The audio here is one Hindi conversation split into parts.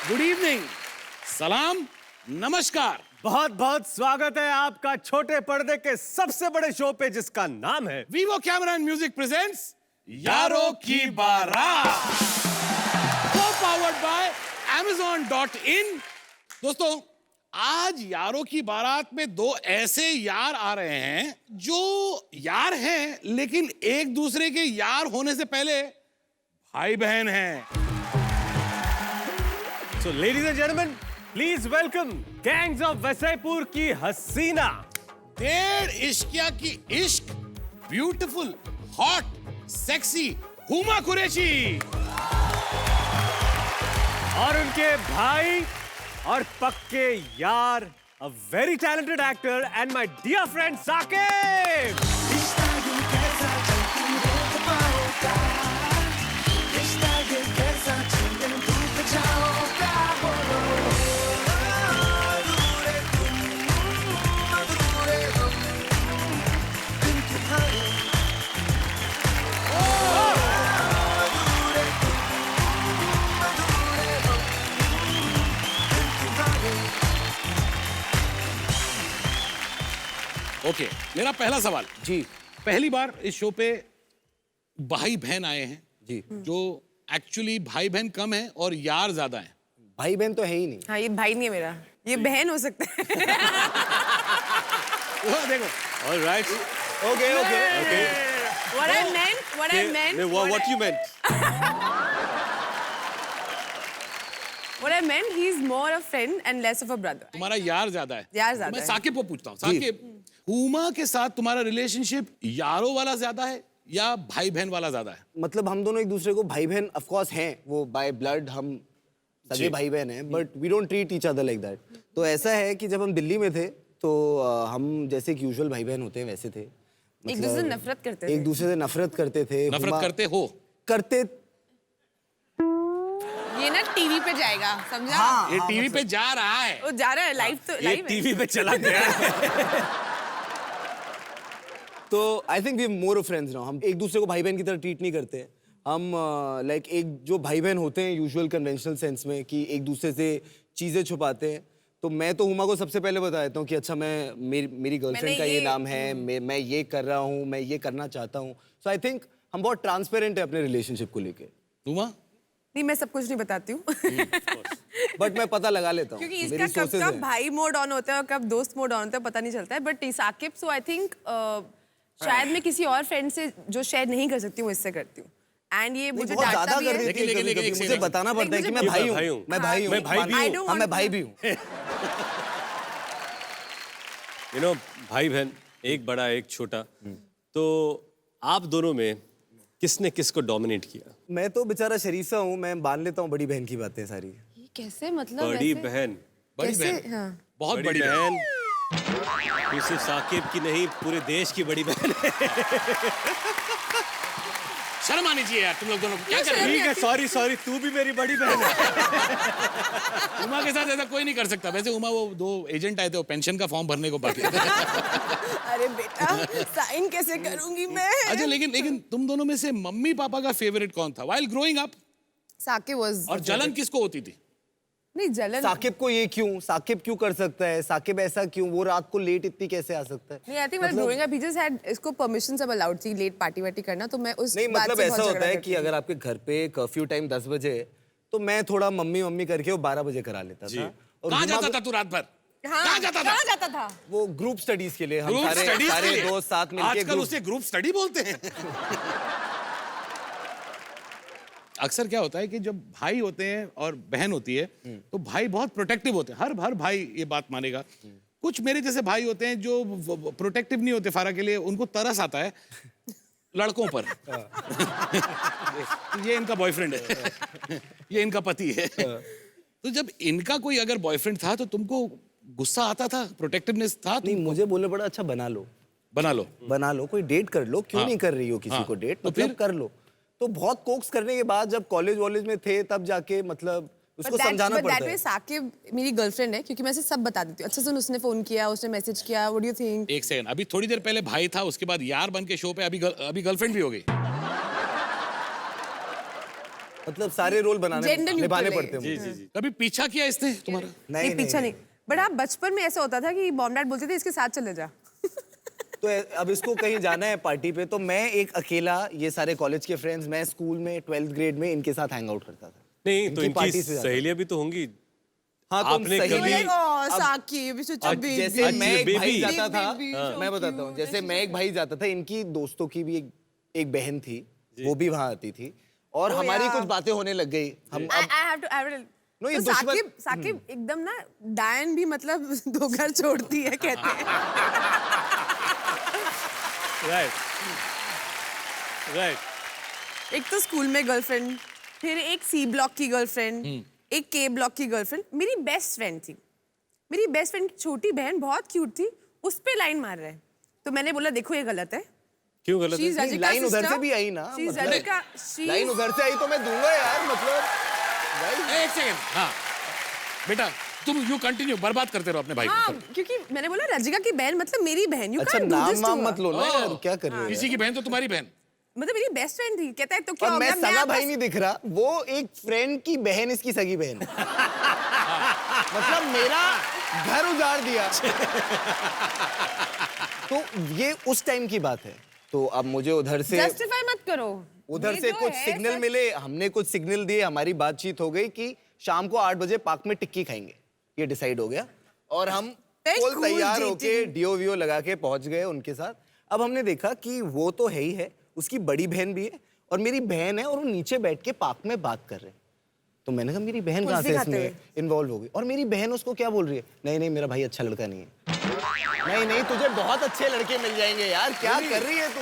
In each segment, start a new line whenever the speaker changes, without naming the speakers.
गुड इवनिंग, सलाम, नमस्कार।
बहुत बहुत स्वागत है आपका छोटे पर्दे के सबसे बड़े शो पे जिसका नाम है
Vivo camera and music presents यारों की बारात, को पावर्ड बाय Amazon.in। दोस्तों, आज यारों की बारात में दो ऐसे यार आ रहे हैं जो यार हैं लेकिन एक दूसरे के यार होने से पहले भाई बहन हैं।
So ladies and gentlemen, please welcome gangs of Wasseypur की हसीना,
डेढ़ इश्किया की इश्क, beautiful, hot, sexy Huma Qureshi
और उनके भाई और पक्के यार, a very talented actor and my dear friend Saqib.
Okay, मेरा पहला सवाल जी, पहली बार इस शो पे भाई बहन आए हैं
जी,
जो एक्चुअली भाई बहन कम है और यार ज्यादा है।
भाई बहन तो है ही नहीं।
हाँ, ये भाई नहीं है मेरा, ये बहन हो सकता है।
वो देखो,
All right,
Okay, okay, okay.
What I meant,
what you meant?
what I meant, he's more a friend and less of a brother.
तुम्हारा यार ज्यादा है।
यार ज्यादा
मैं
है।
साकिब को पूछता हूँ, साकिब, हुमा के साथ तुम्हारा रिलेशनशिप यारों वाला ज्यादा है या भाई बहन वाला ज्यादा है?
मतलब हम दोनों एक दूसरे को भाई बहन ऑफ कोर्स हैं, वो बाय ब्लड हम सगे भाई बहन हैं, but we don't treat each other like that. तो ऐसा है कि जब हम दिल्ली में थे तो हम जैसे कि यूजुअल भाई बहन होते हैं वैसे थे।
एक दूसरे से नफरत करते थे।
एक दूसरे से नफरत करते थे।
नफरत करते हो?
करते।
ये ना टीवी पे जाएगा, समझा?
हाँ,
ये टीवी पे जा रहा है।
वो जा रहा है लाइव, तो
ये
लाइव है।
टीवी पे चला गया है।
तो I think we more of friends now. हम एक दूसरे को भाई बहन की तरह ट्रीट नहीं करते। हम लाइक एक जो भाई बहन होते हैं यूजुअल कन्वेंशनल सेंस में कि एक दूसरे से चीजें छुपाते हैं। तो मैं तो हुमा को सबसे पहले बता देता हूँ कि अच्छा मेरी गर्लफ्रेंड का ये नाम है, मैं ये कर रहा हूँ, मैं ये करना चाहता हूँ। सो आई थिंक हम बहुत ट्रांसपेरेंट है अपने रिलेशनशिप को लेके।
हुमा?
नहीं, मैं सब कुछ नहीं बताती हूँ।
बट मैं पता लगा लेता हूँ
क्योंकि इसका कब भाई मोड ऑन होता है और कब दोस्त मोड ऑन होता है पता नहीं चलता है। But Saqib, so I think शायद मैं किसी और फ्रेंड से जो शेयर नहीं कर सकती हूँ इससे करती हूँ। एंड ये मुझे डांटता भी है।
लेकिन
मुझे बताना पड़ता है कि मैं भाई हूँ, मैं भाई हूँ,
मैं भाई भी हूँ,
मैं भाई भी हूँ।
You know, भाई बहन एक बड़ा एक छोटा, तो आप दोनों में किसने किसको डोमिनेट किया?
मैं तो बेचारा शरीफा हूँ, मैं मान लेता हूँ बड़ी बहन की बातें सारी।
ये कैसे, मतलब
बड़ी
ऐसे?
बहन,
बड़ी
कैसे?
बहन,
हाँ।
बहुत बड़ी बहन।
ये सिर्फ साकिब की नहीं, पूरे देश की बड़ी बहन है।
शर्म आनी चाहिए यार तुम लोग दोनों को। क्या कर रहे हो?
ठीक है, सॉरी, तू भी मेरी बड़ी बहन है।
उमा के साथ ऐसा कोई नहीं कर सकता। वैसे उमा, वो दो एजेंट आए थे, वो पेंशन का फॉर्म भरने को बाकी।
अरे बेटा, साइन कैसे करूंगी मैं?
अच्छा, लेकिन तुम दोनों में से मम्मी पापा का फेवरेट कौन था while growing up?
Saqib was.
और जलन किसको होती थी?
नहीं, जलन
साकिब को ये क्यों, साकिब क्यों कर सकता है, साकिब ऐसा क्यों, वो रात को लेट इतनी कैसे आ सकता है?
नहीं, I think while growing up he just had, इसको परमिशन सब अलाउड थी लेट पार्टी वार्टी करना, तो मैं उस
नहीं,
बात
मतलब
से
ऐसा
बहुत
होता
झगड़ा
है
करती
कि अगर आपके घर पे कर्फ्यू टाइम 10 बजे है तो मैं थोड़ा मम्मी करके वो 12 बजे करा लेता था। और
कहाँ
हुमा
जाता
को-
था तू रात भर?
थी। हाँ,
कहाँ जाता था?
कहाँ जाता था?
वो ग्रुप स्टडीज के लिए हम
ग्रुप
सारे
स्टडीज
सारे दोस्त साथ मिलके
आजकल उसे ग्रुप स्टडी बोलते हैं। अक्सर क्या होता है कि जब भाई होते हैं और बहन होती है तो भाई बहुत प्रोटेक्टिव होते हैं। हर भाई ये बात मानेगा। कुछ मेरे जैसे भाई होते हैं जो प्रोटेक्टिव नहीं होते फारा के लिए, उनको तरस आता है लड़कों पर। ये इनका बॉयफ्रेंड है, ये इनका पति है। तो जब इनका कोई अगर बॉयफ्रेंड था तो तुमको गुस्सा आता था, प्रोटेक्टिवनेस था?
नहीं, मुझे बोले पड़ा अच्छा बना लो, कोई डेट कर लो, क्यों नहीं कर रही हो किसी को डेट,
तो
मतलब
फिर?
कर लो। तो बहुत कोक्स करने के बाद जब कॉलेज वॉलेज में थे तब जाके मतलब उसको समझाना पड़ता है।
साकिब मेरी गर्लफ्रेंड है क्योंकि मैं इसे सब बता देती हूँ। अच्छा सुन, उसने फोन किया, उसने मैसेज किया, व्हाट डू यू थिंक?
एक सेकंड, अभी थोड़ी देर पहले भाई था, उसके बाद यार बन के शो पे अभी गर्लफ्रेंड भी हो गई।
मतलब सारे रोल
Gender neutral
निभाने
है।
पड़ते हैं
जी
मुझे।
जी जी
कभी पीछा किया इसने तुम्हारा?
नहीं पीछा नहीं, बट आप बचपन में ऐसा होता था कि मॉम डैड बोलते थे इसके साथ चले जा।
तो अब इसको कहीं जाना है पार्टी पे, तो मैं एक अकेला, ये सारे कॉलेज के फ्रेंड्स, मैं स्कूल में 12th ग्रेड में इनके साथ हैंग आउट करता था।
नहीं तो
इनकी
इनकी
parties पे जाता था।
सहेलियां भी तो होंगी।
हाँ, तो
आपने
सही
कभी-
में-
साकिब
जैसे
अच्छा,
मैं एक भाई
baby।
जाता था,
Big baby,
मैं
so
बताता हूँ,
cute,
जैसे मैं एक भाई जाता था, इनकी दोस्तों की भी एक बहन थी, वो भी वहां आती थी, और
Oh,
हमारी
yeah.
कुछ बातें होने लग गई। हम
I
अब
have to
No, ये
तो
दुश्मन-
साकिब एकदम ना डायन भी मतलब 2 घर छोड़ती है कहते हैं।
Right right.
एक तो स्कूल में गर्लफ्रेंड, फिर एक सी ब्लॉक की गर्लफ्रेंड, एक के ब्लॉक की गर्लफ्रेंड। मेरी बेस्ट फ्रेंड थी, मेरी बेस्ट फ्रेंड की छोटी बहन बहुत क्यूट थी, उस पे लाइन मार रहे हैं। तो मैंने बोला देखो ये गलत है।
क्यों गलत है?
She's
नहीं,
Rajika's
लाइन उधर
sister.
से भी आई ना,
She's
मतलब-
Rajika, she's-
लाइन उधर से आई तो मैं दूंगा यार, मतलब भाई।
एक सेकंड, हाँ बेटा तुम यू कंटिन्यू, बर्बाद करते रहो अपने भाई
हाँ,
को।
क्योंकि मैंने बोला रजिका की बहन मतलब मेरी बहन। You
अच्छा,
can't do
नाम
this to
वाम
her.
मत लो ना यार, क्या कर रहे हो
किसी
यार?
की बहन तो तुम्हारी बहन।
मतलब मेरी बेस्ट फ्रेंड थी। कहता है तो क्या
और
हो
मैं
गया?
सगा
आपका-
भाई नहीं दिख रहा, वो एक फ्रेंड की बहन इसकी सगी बहन है। मतलब मेरा घर उजाड़ दिया। तो ये उस टाइम की बात है। तो अब मुझे उधर से
जस्टिफाई मत करो।
उधर
ये
से
जो
कुछ
है,
सिग्नल
सब-
मिले, हमने कुछ सिग्नल दिए, हमारी बातचीत हो गई कि शाम को 8 बजे पार्क में टिक्की खाएंगे, ये डिसाइड हो गया। और हम
Very
फुल
cool
तैयार
dating.
होके डीओ वीओ लगा के पहुंच गए उनके साथ। अब हमने देखा कि वो तो है ही है, उसकी बड़ी बहन भी है और मेरी बहन है, और वो नीचे बैठ के पार्क में बात कर रहे हैं। तो मैंने कहा मेरी बहन कहाँ से
कुल्फी खाते
इसमें इन्वॉल्व हो गई, और मेरी बहन उसको क्या बोल रही है, नहीं नहीं मेरा भाई अच्छा लड़का नहीं है। नहीं नहीं तुझे बहुत अच्छे लड़के मिल जाएंगे यार, क्या कर रही है तू?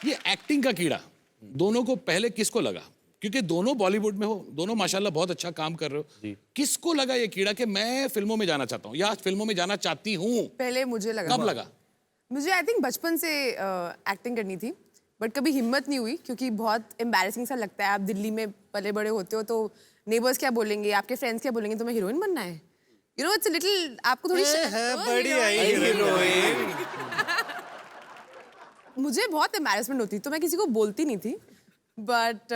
ये एक्टिंग का कीड़ा दोनों को पहले किसको लगा? क्योंकि दोनों बॉलीवुड में हो, दोनों माशाल्लाह बहुत अच्छा काम कर रहे हो। किसको लगा ये कीड़ा कि मैं फिल्मों में जाना चाहता हूँ या फिल्मों में जाना चाहती हूँ?
पहले मुझे लगा।
कब लगा?
मुझे आई थिंक बचपन से एक्टिंग करनी थी, बट कभी हिम्मत नहीं हुई क्योंकि बहुत एम्बैरेसिंग सा लगता है। आप दिल्ली में पले बड़े होते हो तो नेबर्स क्या बोलेंगे, आपके फ्रेंड्स क्या बोलेंगे, तुम्हें हीरोइन बनना है। You know it's a little, आपको थोड़ी मुझे बहुत एम्बैरेसमेंट होती, तो मैं किसी को बोलती नहीं थी। बट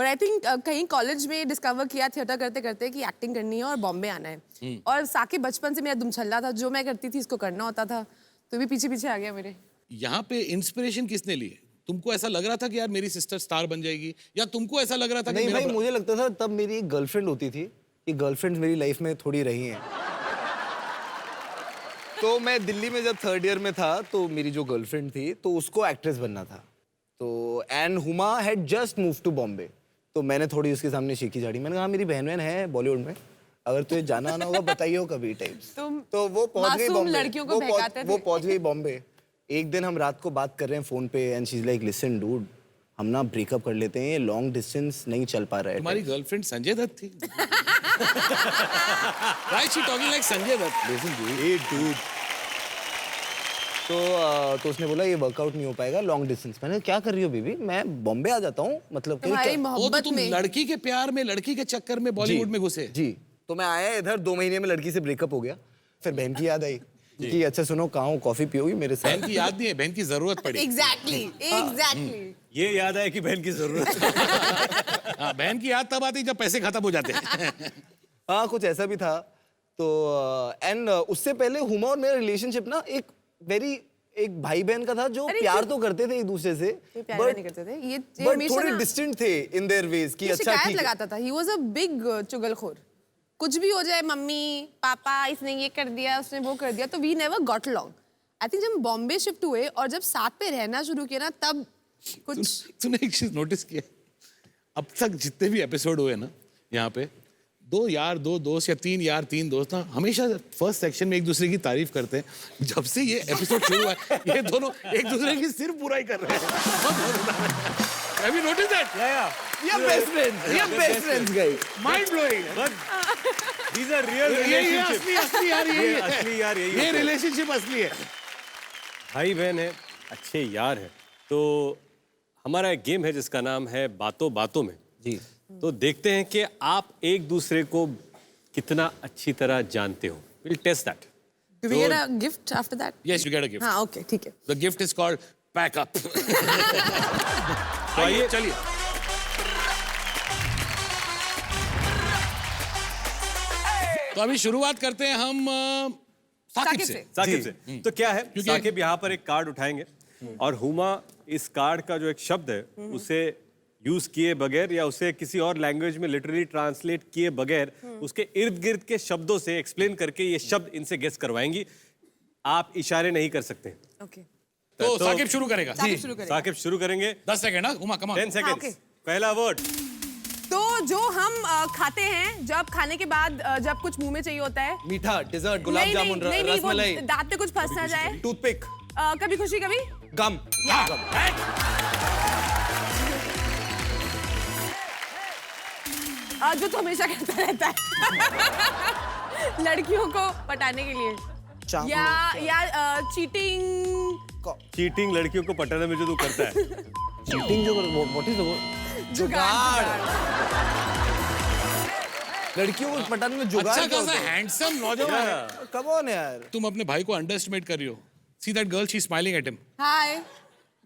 आई थिंक कहीं कॉलेज में डिस्कवर किया थिएटर करते करते कि एक्टिंग करनी है और बॉम्बे आना है। और साकिब बचपन से मेरा दुमछल्ला था, जो मैं करती थी इसको करना होता था, तो भी पीछे पीछे आ गया मेरे।
यहाँ पे इंस्पिरेशन किसने ली? तुमको ऐसा लग रहा था कि यार मेरी सिस्टर स्टार बन जाएगी, या तुमको ऐसा लग रहा था कि
नहीं
मेरा
भाई, मुझे लगता था तब मेरी एक गर्लफ्रेंड होती थी, ये गर्लफ्रेंड्स मेरी लाइफ में थोड़ी रही हैं। तो मैं दिल्ली में जब 3rd ईयर में था, तो मेरी जो गर्लफ्रेंड थी, तो उसको एक्ट्रेस बनना था। तो and Huma had just move to Bombay, तो मैंने थोड़ी उसके सामने शीखी झाड़ी। मैंने कहा मेरी बहन है बॉलीवुड में, अगर तुझे जाना आना होगा बताइए हो कभी टाइप्स।
तुम
तो वो पहुंच गई
मासूम
बॉम्बे,
लड़कियों को बहकाते थे।
वो पहुंच गई बॉम्बे। एक दिन हम रात को बात कर रहे हैं फोन पे, and she is like listen dude, हम ना ब्रेकअप कर लेते हैं, लॉन्ग डिस्टेंस नहीं चल पा रहा है।
तुम्हारी गर्लफ्रेंड संजय दत्त थी? Why is she talking like Sanjay Dutt? Listen, dude.
ए डूड। तो उसने बोला ये वर्कआउट नहीं हो पाएगा लॉन्ग डिस्टेंस। मैंने कहा, क्या कर रही हो बेबी, मैं बॉम्बे आ जाता हूँ, मतलब कि
तुम्हारी
क्या-
वो तो
मोहब्बत
तुम
में
लड़की के प्यार में, लड़की के चक्कर में बॉलीवुड में घुसे।
जी। तो मैं आया इधर, 2 महीने में लड़की से ब्रेकअप हो गया। फिर बहन की याद आई कि अच्छा सुनो, कहाँ हो, कॉफी पियोगी मेरे साथ?
बहन की याद नहीं है, बहन की जरूरत पड़ी।
एग्जैक्टली
ये याद आया कि बहन की जरूरत है।
हाँ, बहन की याद तब आती जब पैसे खत्म हो जाते हैं।
हाँ, कुछ ऐसा भी था। तो एंड उससे पहले हुमा और मेरा रिलेशनशिप ना एक भाई बहन का था, जो
अरे
प्यार
क्यों?
तो करते थे एक दूसरे से,
प्यार
but-
नहीं करते थे ये
but
हमेशा
थोड़े
ना
डिस्टेंट थे इन देयर वेज कि
ये
अच्छा
शिकायत
ठीक है।
लगाता था। ही वाज अ बिग चुगलखोर। कुछ भी हो जाए, मम्मी पापा इसने ये कर दिया, उसने वो कर दिया, तो we never got along. I think जब हम बॉम्बे शिफ्ट हुए और जब साथ पे रहना शुरू किया ना, तब कुछ
तूने एक चीज नोटिस किया, अब तक जितने भी एपिसोड हुए ना यहाँ पे, 2 यार 2 दोस्त या 3 यार 3 दोस्त ना, हमेशा फर्स्ट सेक्शन में एक दूसरे की तारीफ करते हैं। जब से ये एपिसोड शुरू हुआ है, ये दोनों एक दूसरे की सिर्फ बुराई कर रहे हैं। Have you noticed that?
We are best friends. We are best friends, guys.
Mind blowing.
These are real
ये
relationships.
असली यार,
ये
ये
असली यार यही
ये
होता है।
रिलेशनशिप असली है।
भाई बहन है, अच्छे यार है। तो हमारा एक गेम है जिसका नाम है बातों बातों में।
जी।
तो देखते हैं कि आप एक दूसरे को कितना अच्छी तरह जानते हो। We'll test that.
Do we get a gift after that?
Yes, you get a gift.
हाँ, okay, ठीक है।
The gift is called pack up. आइए चलिए। तो अभी शुरुआत करते हैं हम साकिब से।
साकिब से। तो क्या है, साकिब यहाँ पर एक कार्ड उठाएंगे और हुमा इस कार्ड का जो एक शब्द है उसे यूज किए बगैर या उसे किसी और लैंग्वेज में लिटरली ट्रांसलेट किए बगैर उसके इर्द गिर्द के शब्दों से एक्सप्लेन करके ये शब्द इनसे गेस करवाएंगी। आप इशारे नहीं कर सकते।
ओके
तो साकिब शुरू करेगा।
साकिब शुरू करेगा।
साकिब शुरू करेंगे।
10 second. Huma come on.
10 seconds.
okay.
पहला वर्ड।
तो जो हम खाते हैं, जब खाने के बाद जब कुछ मुंह में चाहिए होता है।
मीठा, डेजर्ट, गुलाब जामुन, रसमलाई,
वो दांत पे कुछ फंस ना जाए।
टूथपिक,
कभी खुशी कभी
गम।
जो तो हमेशा करता रहता है लड़कियों को पटाने के लिए।
चाकू।
या चीटिंग।
चीटिंग लड़कियों को पटाने में जो तू करता है।
चीटिंग जो व्हाट इज द जुगाड़। लड़कियों को पटाने में जुगाड़।
अच्छा खासा हैंडसम नौजवान है।
कम ऑन यार।
तुम अपने भाई को अंडरएस्टिमेट कर रही हो। See that girl, she is smiling at him.
Hi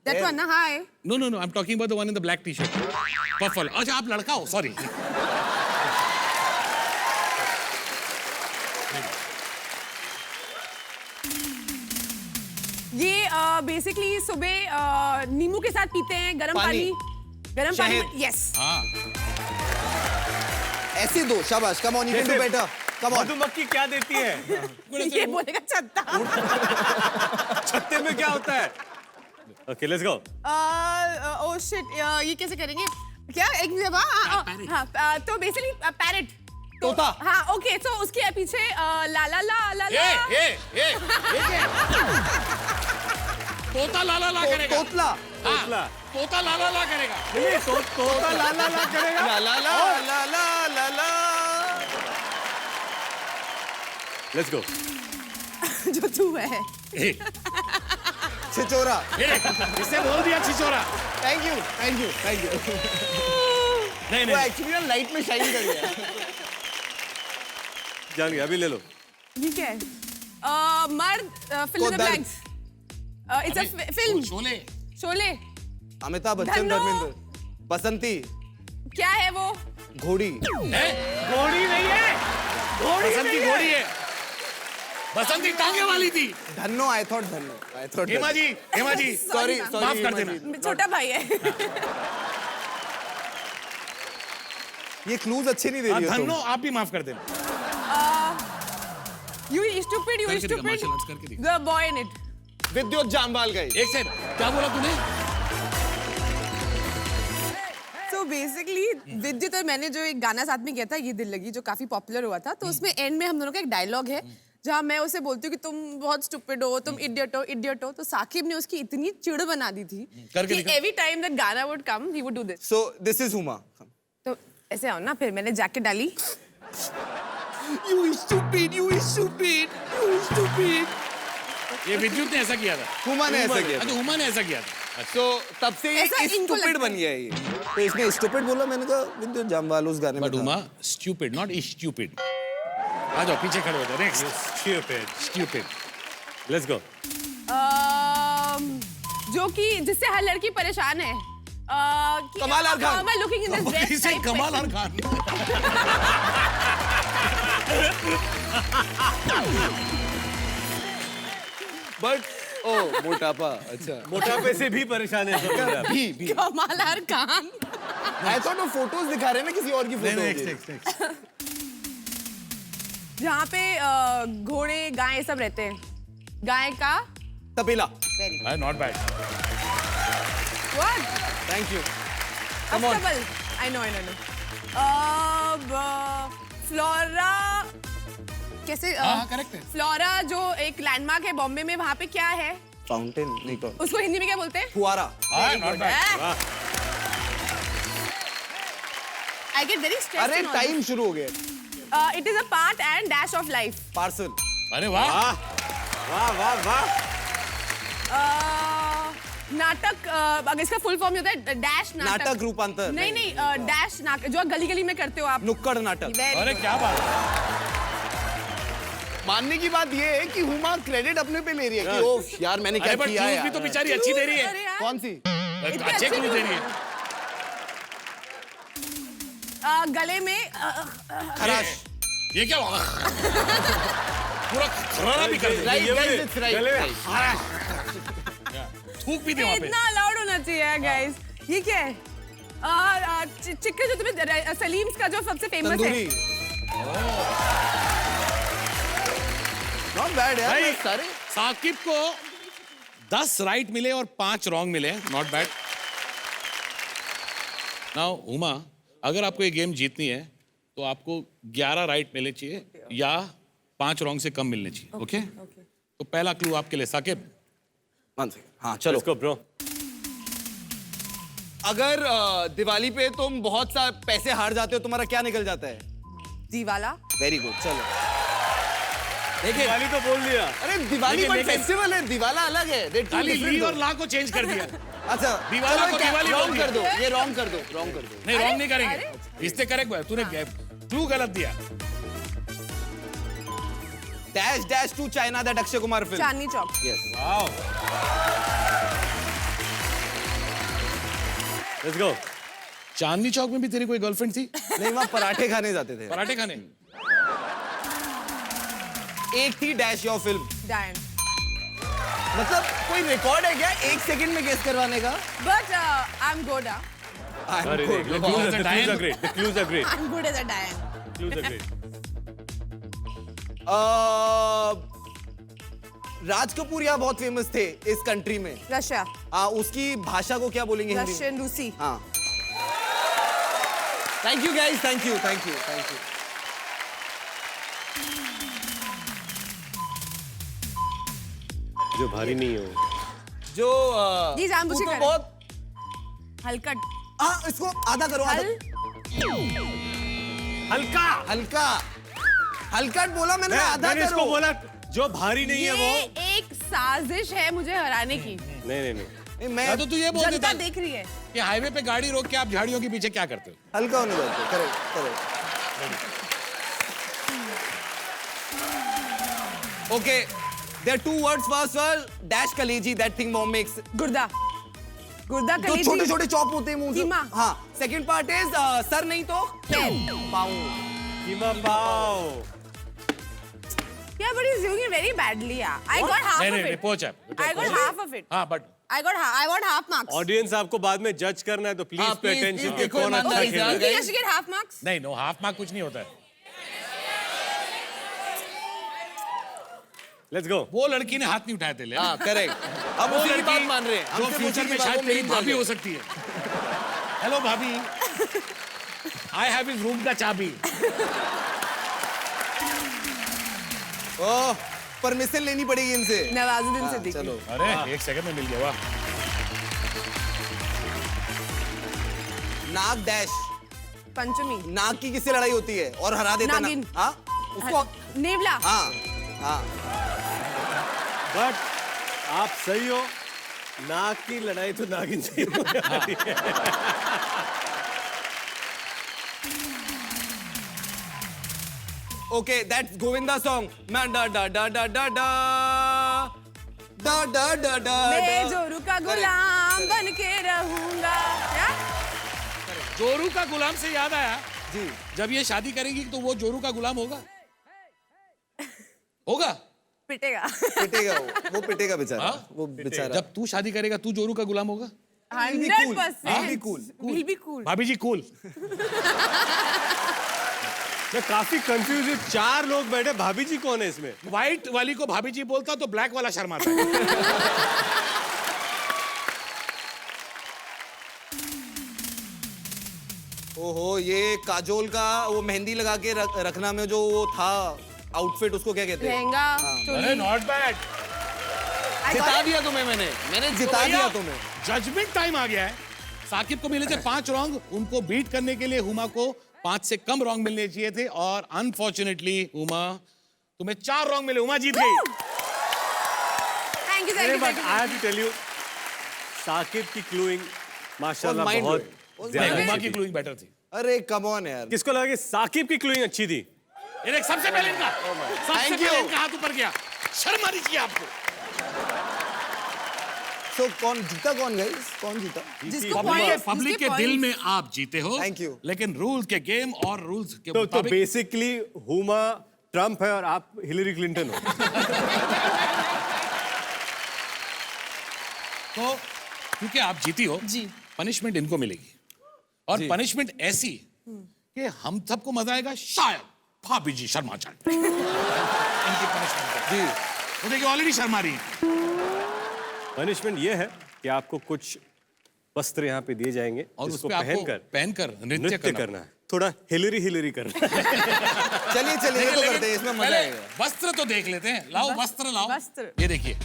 that one ना hi.
No no no, I am talking about the one in the black T-shirt. Purple. अच्छा आप लड़का हो, सॉरी।
ये बेसिकली सुबह नींबू के साथ पीते हैं, गरम
पानी।
गरम पानी।
शहद।
यस।
हाँ
ऐसे दो, शाबाश। Come on, you can do better. Come on.
मधुमक्खी क्या देती है?
ये बोलेगा छत्ता।
छत्ते में क्या होता है? Okay let's go.
Oh shit, ये कैसे करेंगे? क्या एक मिनट। हाँ, तो बेसिकली पैरेट।
तोता।
हाँ ओके, तो उसके पीछे ला ला ला ला ला।
ये तोता ला ला ला करेगा।
तोतला।
हाँ, तोता ला ला ला करेगा।
तोता ला ला ला करेगा।
ला ला ला ला ला ला ला।
Let's go.
जो तू है।
ए,
छिचोरा।
इससे बोल दिया छिचोरा।
Thank you, thank you, thank you.
नहीं
वो
नहीं,
एक्चुअली ना लाइट में शाइन कर गया।
जान गया, अभी ले लो।
ये क्या है? मर्द फिल इन द
दर्द।
Blanks. It's a film.
Sholay.
Sholay.
Amitabh Bachchan,
Dhanno.
Dharmendra. Basanti.
क्या है वो?
घोड़ी।
घोड़ी नहीं है।
बसंती घोड़ी है। बसंती टांगे वाली थी।
Dhanno, I thought Dhanno. I thought
Hema ji, Hema ji,
sorry, sorry.
माफ कर देना।
छोटा भाई है।
ये क्लूज अच्छे नहीं दे रही हो
धन्नो
तुम।
आप भी माफ कर देना।
You stupid, you
करके दिखा,
stupid.
martial arts करके दिखा।
The boy in it.
विद्युत जामवाल गई।
एक सेकंड, क्या बोला तूने?
So basically विद्युत और मैंने जो एक गाना साथ में किया था, ये दिल लगी, जो काफी पॉपुलर हुआ था, तो उसमें एंड में हम दोनों का एक डायलॉग है जहाँ मैं उसे बोलती हूँ कि तुम बहुत स्टूपिड हो, तुम इडियट हो, तो साकिब ने उसकी इतनी चिढ़ बना दी थी
करके
कि
दिखा।
every time that गाना would come, he would do this.
So this is Huma.
तो ऐसे आओ ना, फिर मैंने जैकेट डाली।
You stupid, you stupid, you stupid.
ये विद्युत ने ऐसा किया था।
हुमा ने ऐसा किया।
अच्छा, हुमा ने ऐसा किया था।
तो तब से ये
ऐसा इनको
स्टूपिड
लगता
बन गया है ये। तो इसने स्टूपिड बोला, मैंने कहा विद्युत जामवाल उस गाने में
बट
था।
Huma stupid, not stupid. आ जाओ पीछे खड़े हो जाओ। नेक्स्ट। स्टूपिड।
Let's go.
जो कि जिससे हर लड़की परेशान है।
Kamaal Khan.
How am I looking in this dress
इसे
type
कमाल
question?
खान।
बट ओ मोटापा। अच्छा।
मोटापे से भी परेशान है सब लोग।
भी।
कमाल खान।
आई थॉट वो फोटोज दिखा रहे हैं ना किसी और की फोटो।
नेक्स्ट।
जहाँ पे घोड़े गाय सब रहते हैं। गाय का
तपेला।
Very
not bad.
What?
Thank you.
अस्तबल। I no. फ्लोरा कैसे?
हाँ, correct है।
फ्लोरा जो एक लैंडमार्क है बॉम्बे में, वहाँ पे क्या है?
फाउंटेन नहीं तो
उसको हिंदी में क्या बोलते हैं?
फुआरा।
Not bad.
I get very stressed.
अरे टाइम शुरू हो गया।
It is a part and dash of life.
Parcel.
अरे वाह।
वाह वाह वाह।
नाटक, अगर इसका फुल फॉर्म होता है डैश नाटक।
नाटक रूपांतर।
नहीं, डैश नाटक जो गली गली में करते हो आप।
नुक्कड़ नाटक।
Very
अरे
good.
क्या बात है।
मानने की बात ये है कि हुमा क्रेडिट अपने पे ले रही है कि ओह यार मैंने क्या
अरे बट
किया
clues
यार।
भी तो बेचारी अच्छी दे रही है।
अरे यार,
कौन सी?
इतने
अच्छे
अच्छे
क्लू दे रही है।
गले में
खराश।
ये क्या हुआ? पूरा खरारा भी कर दिया।
Right, guys, it's right.
गले में
थूक भी दे वहाँ पे।
इतना अलाउड होना चाहिए गाइस। ये क्या है? चिक्के जो तुम्हें सलीम्स का जो सबसे फेमस है।
तंदूरी। Not bad यार,
भाई,
सारे।
साकिब को 10 राइट मिले और 5 रॉन्ग मिले। Not bad. नाउ उमा, अगर आपको ये गेम जीतनी है तो आपको 11 राइट मिलने चाहिए या 5 रॉन्ग से कम मिलने चाहिए। ओके? तो पहला क्लू आपके लिए साकिब।
हाँ चलो।
इसको ब्रो
अगर दिवाली पे तुम बहुत सा पैसे हार जाते हो, तुम्हारा क्या निकल जाता है?
दीवाला।
वेरी गुड, चलो। देखिए,
दिवाली तो बोल दिया।
अरे दिवाली
लेकिन-
पर फेस्टिवल है, दिवाला अलग है। They're two
खाली
different
ली और
though.
ला को चेंज कर दिया।
अच्छा,
दिवाला
चलो
को
क्या-
दिवाली बोल
wrong
दिया।
कर दो, ये रॉन्ग कर दो, रॉन्ग कर दो।
नहीं,
अरे,
रॉन्ग नहीं करेंगे।
अरे।
इससे करेक्ट हुआ। तूने क्लू गलत दिया।
Dash dash to China, that Akshay Kumar film.
Chandni Chowk.
Yes.
Wow let's go
Chandni Chowk में भी तेरी कोई गर्लफ्रेंड थी?
नहीं, वहाँ पराठे खाने जाते थे।
पराठे खाने?
एक थी डैश योर फिल्म।
डायन।
मतलब कोई रिकॉर्ड है क्या 1 सेकंड में गेस करवाने का?
But I am good.
अरे
Clues are dying.
the clues are great
I am good as a डायन।
clues are great
Raj Kapoor यहाँ बहुत फेमस थे इस कंट्री में।
रशिया।
उसकी भाषा को क्या बोलेंगे हिंदी में?
रशियन, रूसी।
हाँ। Thank you guys, thank you, thank you, thank you.
जो भारी नहीं हो
जो
जी, जानबूझ के
उसको
करे।
बहुत
हलकट।
इसको आधा करो, आधा।
हल।
हल्का
हल्का हल्कट बोला मैंने, आधा
मैंने इसको
करो।
बोला जो भारी नहीं है वो
ये एक साजिश है मुझे हराने की।
नहीं नहीं नहीं
नहीं, मैं
या तो तू ये बोल
जनता
देता
देख रही है।
कि हाईवे पे गाड़ी रोक के आप झाड़ियों के पीछे क्या करते हो?
हल्का होने जाते। Correct, correct. Okay, there are 2 words. First word dash कलेजी, that thing mom makes.
गुर्दा। गुर्दा
जो
कलेजी।
छोटे छोटे चॉप होते हैं मुंह से।
कीमा।
हाँ। सेकंड पार्ट इज सर नहीं तो
पैर।
पाँव।
कीमा पाव
Yeah, but he's doing it very badly. Yeah, I got half
नहीं
of
नहीं
it.
पहुंचा।
I got half of it.
हाँ but
I got half marks.
Audience आपको बाद में जज करना है तो प्लीज
हाँ,
पे
please,
अटेंशन
please
कि
देखो
कौन अच्छा
ईमानदारी
You
से।
खेल रहा है
think I should get half marks?
नहीं, नो हाफ मार्क कुछ नहीं होता है।
लेट्स गो
वो लड़की ने हाथ नहीं उठाए थे।
हाँ, करेक्ट। अब
वो
उसी की
लड़की
बात मान रहे हैं।
जो
हमसे
फ्यूचर
पूछी
में
की बात,
शायद
वो
मेरी
मेन
भाभी
बात
हो सकती है। हेलो भाभी, आई हैव हिज रूम का चाबी।
ओह, परमिशन लेनी पड़ेगी इनसे।
नवाजुद्दीन
हाँ,
सिद्दीकी।
चलो।
अरे एक सेकंड में मिल गया। वाह।
नाग डैश,
पंचमी।
नाग की किससे लड़ाई होती है और हरा देता है
नागिन।
हाँ, उसको।
नेवला।
हाँ हाँ।
बट आप सही हो नाग की लड़ाई तो नागिन से ही हो जाती है।
Okay, that's Govinda song. मैं डा डा डा डा डा डा डा डा डा डा
मैं जोरू का गुलाम बन के रहूंगा। क्या?
जोरू का गुलाम से याद आया,
जी।
जब ये शादी करेगी तो वो जोरू का गुलाम होगा? होगा?
पिटेगा।
पिटेगा वो पिटेगा बेचारा।
हाँ?
वो बेचारा।
जब तू शादी करेगा तू जोरू का गुलाम होगा?
100%.
Will be cool.
Will be cool.
भाभी जी कूल।
मैं काफी कंफ्यूज हूँ 4 लोग बैठे भाभी जी कौन है इसमें
व्हाइट वाली को भाभी जी बोलता तो ब्लैक वाला शर्माता है।
ओहो, ये काजोल का वो मेहंदी लगा के रखना में जो वो था आउटफिट, उसको क्या कहते हैं?
लहंगा।
अरे
चोली।
Not bad.
I
जिता
got-
दिया तुम्हें मैंने जिता दिया तुम्हें।
जजमेंट टाइम आ गया है। साकिब को मिले थे 5 रॉन्ग, उनको बीट करने के लिए हुमा को 5 से कम रॉन्ग मिलने चाहिए थे और अनफॉर्चुनेटली हुमा तुम्हें 4 रॉन्ग मिले। हुमा जीत गई।
Thank you, thank you,
but
thank
I
you.
Have to tell you Saqib की क्लूइंग माशाल्लाह
mind
बहुत
blowing.
ज्यादा
हुमा
अच्छी
की
थी।
क्लूइंग बेटर थी।
अरे कम ऑन यार।
किसको लगा कि साकिब की क्लूइंग अच्छी थी
ये देख, सबसे पहले इनका सबसे
Thank
पहले
you.
इनका हाथ ऊपर गया। शर्म आनी चाहिए आपको।
सो कौन जीता, कौन गाइस, कौन जीता?
जिसको
पब्लिक के दिल में आप जीते हो।
Thank you.
लेकिन रूल्स के गेम और रूल्स के
तो
मुताबिक
बेसिकली हुमा ट्रम्प है और आप हिलरी क्लिंटन हो।
तो क्योंकि आप जीती हो
जी।
पनिशमेंट इनको मिलेगी और पनिशमेंट ऐसी कि हम सबको मजा आएगा, शायद भाभी जी शर्मा जाए इनकी पनिशमेंट। जी वो देखिए ऑलरेडी शर्मा रही है।
पनिशमेंट ये है कि आपको कुछ वस्त्र यहाँ पे दिए जाएंगे
और
जिसको
उसपे आपको
पहनकर
नृत्य
करना है। थोड़ा हिलरी करना है।
चलिए चलिए, ये तो करते हैं, इसमें मजा
पहले
आएगा।
वस्त्र तो देख लेते हैं। लाओ वस्त्र लाओ।
वस्त्र।
ये देखिए,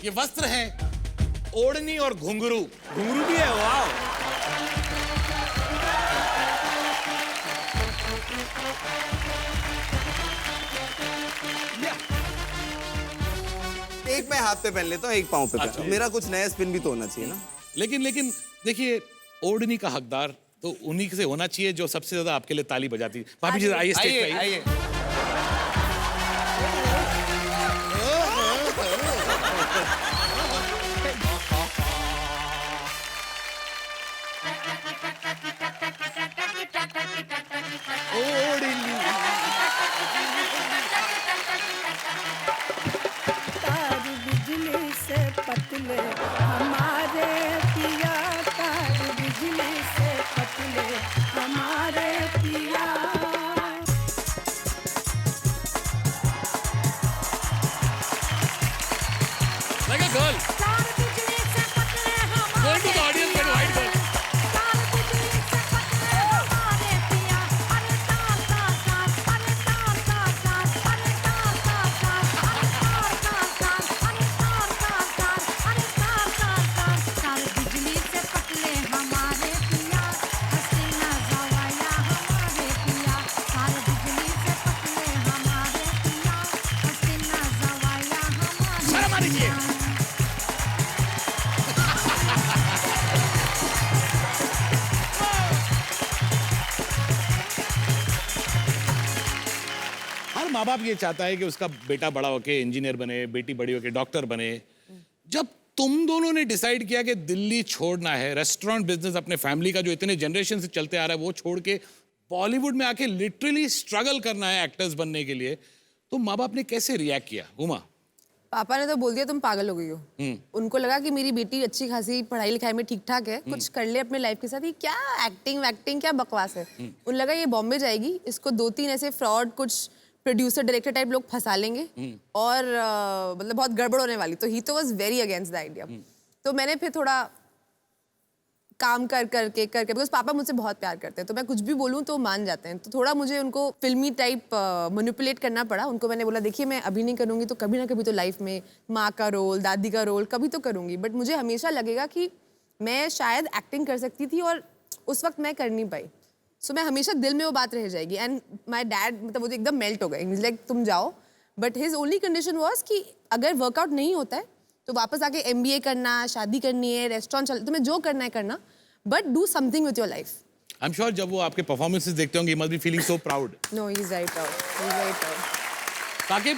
ये वस्त्र है ओढ़नी और घुंघरू।
घुंघरू भी है, वाह।
एक मैं हाथ पे पहन लेता हूँ, एक पाँव पे
अच्छा।
मेरा कुछ नया स्पिन भी तो होना चाहिए ना।
लेकिन देखिए, ओढ़नी का हकदार तो उन्हीं से होना चाहिए जो सबसे ज्यादा आपके लिए ताली बजाती। भाभी जी आइए स्टेज पे आइए।
तार बिजली से पतले हमारे पिया, तार बिजली से पतले हमारे पिया।
Like a girl.
तार बिजली से पतले
Go into the
हमारे
audience, go to white girl.
तार बिजली से पतले हमारे पिया। अरे तार तार तार, अरे तार तार तार, अरे तार तार तार, अरे तार तार तार, अरे तार तार तार, अरे तार तार तार। तार बिजली से पतले हमारे पिया, हसीना जवाया हमारे पिया। तार बिजली से पतले हमारे पिया, हसीना जवाया हमारे
शर्म आनी चाहिए।
पिया।
हर माँ बाप ये चाहता है कि उसका बेटा बड़ा होके इंजीनियर बने, बेटी बड़ी होके डॉक्टर बने। जब तुम दोनों ने डिसाइड किया कि दिल्ली छोड़ना है, रेस्टोरेंट बिजनेस अपने फैमिली का जो इतने जनरेशन से चलते आ रहा है वो छोड़ के बॉलीवुड में आके लिटरली स्ट्रगल करना है एक्टर्स बनने के लिए, तो माँ बाप ने कैसे रिएक्ट किया? उमा।
पापा ने तो बोल दिया तुम पागल हो गई हो। उनको लगा कि मेरी बेटी अच्छी खासी पढ़ाई लिखाई में ठीक ठाक है, कुछ कर ले अपने लाइफ के साथ, ये क्या एक्टिंग वैक्टिंग क्या बकवास है। उन लगा ये बॉम्बे जाएगी, इसको 2-3 ऐसे फ्रॉड कुछ प्रोड्यूसर डायरेक्टर टाइप लोग फंसा लेंगे और मतलब बहुत गड़बड़ होने वाली। तो ही तो was very against the idea. तो मैंने फिर थोड़ा काम करके बिकॉज पापा मुझसे बहुत प्यार करते हैं, तो मैं कुछ भी बोलूँ तो मान जाते हैं। तो थोड़ा मुझे उनको फिल्मी टाइप मैनिपुलेट करना पड़ा। उनको मैंने बोला देखिए मैं अभी नहीं करूँगी तो कभी ना कभी तो लाइफ में माँ का रोल, दादी का रोल कभी तो करूँगी, बट मुझे हमेशा लगेगा कि मैं शायद एक्टिंग कर सकती थी और उस वक्त मैं कर नहीं पाई। सो मैं हमेशा दिल में वो बात रह जाएगी। एंड माई डैड मतलब वो तो एकदम मेल्ट हो गए, लाइक तुम जाओ, but his only condition was कि अगर वर्कआउट नहीं होता है तो वापस आके MBA करना, शादी करनी है, रेस्टोरेंट चल, तुम्हें जो करना है करना, but do something with your life.
I am sure जब वो आपके परफॉर्मेंसेस देखते होंगे, must be feeling so proud.
No he is very proud, he is very proud.
ताकि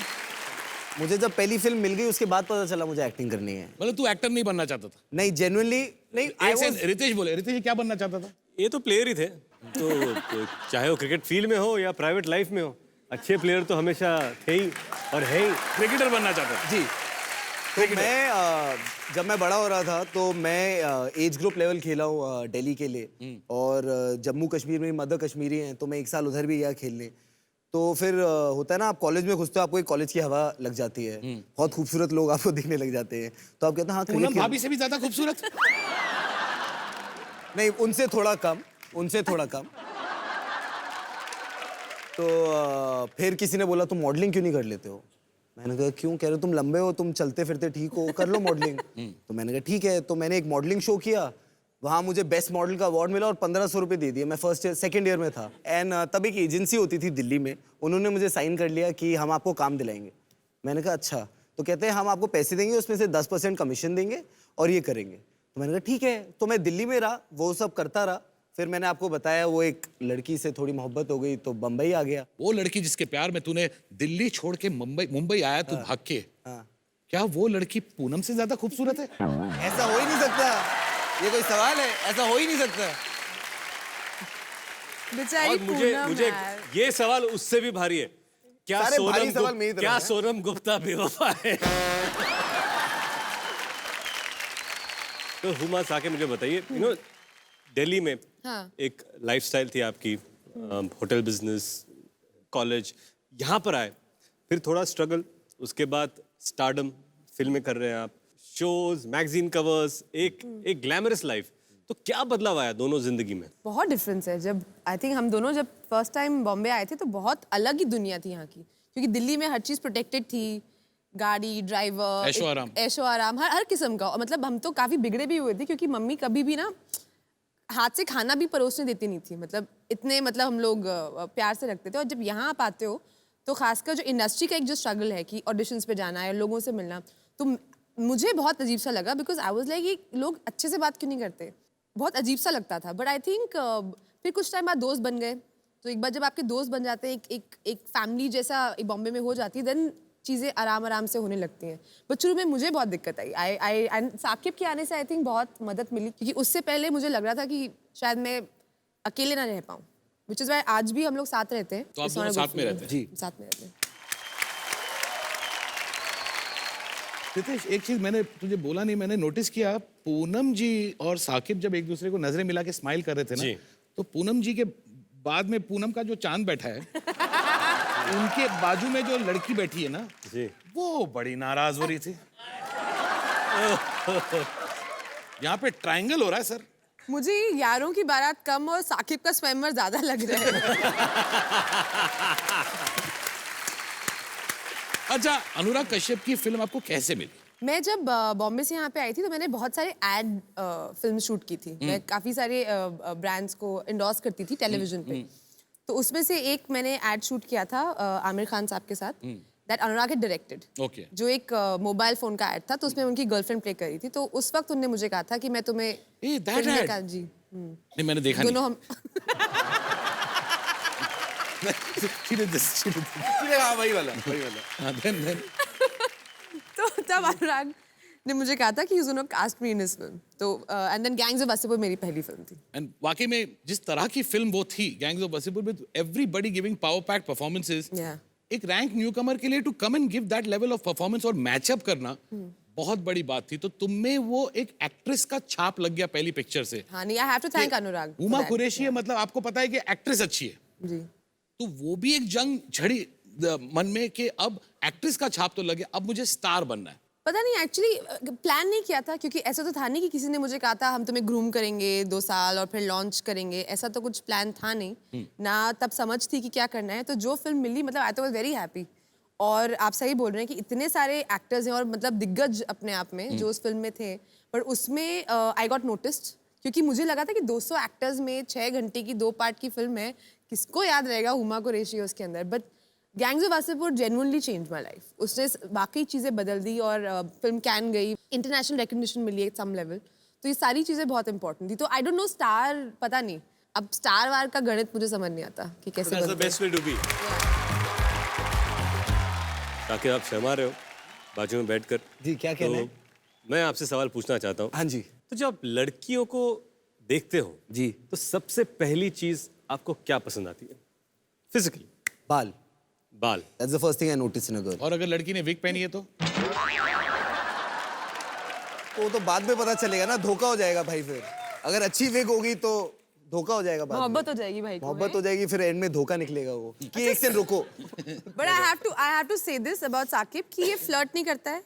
मुझे जब पहली फिल्म मिल गई उसके बाद पता चला मुझे एक्टिंग करनी है।
मतलब तू एक्टर नहीं बनना चाहता था?
नहीं, जेन्युइनली नहीं।
ऐसे रितेश बोले, रितेश क्या बनना चाहता था?
ये तो प्लेयर ही थे, तो चाहे वो क्रिकेट फील्ड में हो या प्राइवेट लाइफ में हो, अच्छे प्लेयर तो हमेशा थे ही और है ही।
क्रिकेटर बनना चाहता था?
जी। तो मैं जब मैं बड़ा हो रहा था तो मैं एज ग्रुप लेवल खेला हूँ दिल्ली के लिए, और जम्मू कश्मीर में मदर कश्मीरी हैं तो मैं 1 साल उधर भी गया खेलने। तो फिर होता है ना, आप कॉलेज में घुसते हो, आपको एक कॉलेज की हवा लग जाती है, बहुत खूबसूरत लोग आपको दिखने लग जाते हैं, तो आप कहते हैं हाँ
पूनम
क्रिकेट
भाभी से भी ज्यादा खूबसूरत?
नहीं, उनसे थोड़ा कम, उनसे थोड़ा कम। तो फिर किसी ने बोला तुम मॉडलिंग क्यों नहीं कर लेते हो? मैंने कहा क्यों? कह रहे तुम लंबे हो, तुम चलते फिरते ठीक हो, कर लो मॉडलिंग। तो मैंने कहा ठीक है। तो मैंने एक मॉडलिंग शो किया, वहाँ मुझे बेस्ट मॉडल का अवार्ड मिला और 1500 रुपये दे दिए। मैं सेकंड ईयर में था। एंड तब एक एजेंसी होती थी दिल्ली में, उन्होंने मुझे साइन कर लिया कि हम आपको काम दिलाएंगे। मैंने कहा अच्छा। तो कहते हैं हम आपको पैसे देंगे, उसमें से 10% कमीशन देंगे और ये करेंगे। तो मैंने कहा ठीक है। तो मैं दिल्ली में रहा, वो सब करता रहा। फिर मैंने आपको बताया वो एक लड़की से थोड़ी मोहब्बत हो गई तो बम्बई आ गया।
वो लड़की जिसके प्यार में तूने दिल्ली छोड़ के मुंबई आया, तू भाग के,
हाँ।
क्या वो लड़की पूनम से ज्यादा खूबसूरत है?
ऐसा हो ही नहीं सकता, ये कोई सवाल है? ऐसा हो ही नहीं सकता।
बेचारी
और मुझे
पूनम
मुझे
यार।
ये सवाल उससे भी भारी है। क्या
सारे भारी
सोनम
सवाल मेरी तरफ
क्या
हैं।
सोनम गुप्ता बेवफा है? तो हुमा साके मुझे बताइए, दिल्ली में
हाँ।
एक लाइफस्टाइल थी आपकी, होटल बिजनेस, कॉलेज, यहाँ पर आए, फिर थोड़ा स्ट्रगल, उसके बाद स्टारडम, फिल्में कर रहे हैं आप, शोज, मैगजीन कवर्स, एक ग्लैमरस लाइफ। तो क्या बदलाव आया दोनों जिंदगी में?
बहुत डिफरेंस है। जब आई थिंक हम दोनों जब फर्स्ट टाइम बॉम्बे आए थे तो बहुत अलग ही दुनिया थी यहाँ की, क्योंकि दिल्ली में हर चीज़ प्रोटेक्टेड थी, गाड़ी, ड्राइवर,
ऐशो आराम।
ऐशो आराम, हर किस्म का। और मतलब हम तो काफ़ी बिगड़े भी हुए थे, क्योंकि मम्मी कभी भी ना हाथ से खाना भी परोसने देती नहीं थी। मतलब इतने मतलब हम लोग प्यार से रखते थे। और जब यहाँ आप आते हो तो खासकर जो इंडस्ट्री का एक जो स्ट्रगल है कि ऑडिशंस पे जाना है, लोगों से मिलना, तो मुझे बहुत अजीब सा लगा, बिकॉज आई वाज लाइक ये लोग अच्छे से बात क्यों नहीं करते, बहुत अजीब सा लगता था। बट आई थिंक फिर कुछ टाइम बाद दोस्त बन गए। तो एक बार जब आपके दोस्त बन जाते हैं, एक फैमिली जैसा एक बॉम्बे में हो जाती है, देन चीज़ें आराम आराम से होने लगती हैं। बट शुरू में मुझे बहुत दिक्कत आई। आई साकिब के आने से आई थिंक बहुत मदद मिली, क्योंकि उससे पहले मुझे लग रहा था कि शायद मैं अकेले ना रह पाऊँ, विच इज़ वाई आज भी हम लोग साथ रहते हैं।
तो आप
It's
दोनों
not a good
साथ में
feeling.
रहते हैं?
जी।
साथ में रहते हैं।
रितेश, एक चीज मैंने तुझे बोला नहीं, मैंने नोटिस किया, पूनम जी और साकिब जब एक दूसरे को नजरें मिला के स्माइल कर रहे थे
जी।
ना, तो पूनम जी के बाद में पूनम का जो चांद बैठा है उनके बाजू में जो लड़की बैठी है ना,
जी।
वो बड़ी नाराज हो रही थी। यहाँ पे ट्रायंगल हो रहा है सर।
मुझे यारों की बारात कम और साकिब का स्वयंवर ज्यादा लग रहा है।
अच्छा, अनुराग कश्यप की फिल्म आपको कैसे मिली?
मैं जब बॉम्बे से यहाँ पे आई थी तो मैंने बहुत सारे एड फिल्म शूट की थी। मैं काफ़ी सारे ब्रांड्स को इंडोर्स करती थी टेलीविजन पे। तो उसमें से एक मैंने एड शूट किया था आमिर खान साहब के साथ, that Anurag had directed.
Okay.
जो एक मोबाइल फोन का एड था, तो उसमें उनकी गर्लफ्रेंड प्ले करी थी। तो उस वक्त उन्होंने मुझे कहा था कि मैं तुम्हें
that
फिल्म में
ad?
का जी
नहीं, मैंने देखा
दोनों हम
नहीं।
हाँ, वही वाला।
हाँ, then.
तो तब अनुराग ने मुझे कहा था कि he's gonna cast me in his film। तो and then gangs of Wasseypur मेरी पहली फिल्म थी।
एंड वाकई में जिस तरह की फिल्म वो थी, gangs of Wasseypur, with everybody giving power packed performances,
Yeah.
एक रैंक न्यूकमर के लिए to come and give that level of performance और मैचअप करना बहुत बड़ी बात थी। तो तुम में वो एक एक्ट्रेस का छाप लग गया पहली पिक्चर से।
हाँ नहीं, I have to thank Anurag for
Uma
that.
Qureshi है, मतलब आपको पता है कि एक्ट्रेस अच्छी है,
जी।
तो वो भी एक जंग झड़ी मन में कि अब एक्ट्रेस का छाप तो लगे, अब मुझे स्टार बनना है।
पता नहीं, एक्चुअली प्लान नहीं किया था, क्योंकि ऐसा तो था नहीं कि किसी ने मुझे कहा था हम तुम्हें ग्रूम करेंगे 2 साल और फिर लॉन्च करेंगे, ऐसा तो कुछ प्लान था नहीं ना। तब समझ थी कि क्या करना है। तो जो फिल्म मिली, मतलब आई वाज वेरी हैप्पी। और आप सही बोल रहे हैं कि इतने सारे एक्टर्स हैं और मतलब दिग्गज अपने आप में जो उस फिल्म में थे, पर उसमें आई गॉट नोटिस्ड, क्योंकि मुझे लगा था कि 200 एक्टर्स में 6 घंटे की 2 पार्ट की फिल्म है, किसको याद रहेगा हुमा कुरैशी उसके अंदर। But gangs of Wasseypur genuinely change my life. उसने बाकी चीज़ें बदल दी और फिल्म कैन गई, इंटरनेशनल रिकग्निशन मिली एट सम लेवल। तो ये सारी चीज़ें बहुत इंपॉर्टेंट थी। तो आई डोंट नो स्टार, पता नहीं, अब स्टार वार का गणित मुझे समझ नहीं आता कि कैसे
That's the
बनते हैं।
best way to be. ताकि आप शर्मा रहे हो बाजू में बैठकर।
जी, क्या कहना है?
मैं आपसे सवाल पूछना चाहता हूँ।
हाँ जी।
तो जब आप लड़कियों को देखते हो
जी।
तो सबसे पहली चीज आपको क्या पसंद आती है? फिजिकली?
बाल।
बाल।
That's the first thing I noticed in a girl.
और अगर लड़की ने विग पहनी है तो
वो तो बाद में पता चलेगा ना, धोखा हो जाएगा भाई। फिर अगर अच्छी विग होगी तो धोखा हो जाएगा बाद में।
मोहब्बत हो जाएगी भाई को।
मोहब्बत हो जाएगी, फिर एंड में धोखा निकलेगा वो कि एक सेकंड रुको।
बट आई हैव टू से दिस अबाउट साकिब कि ये फ्लर्ट नहीं करता है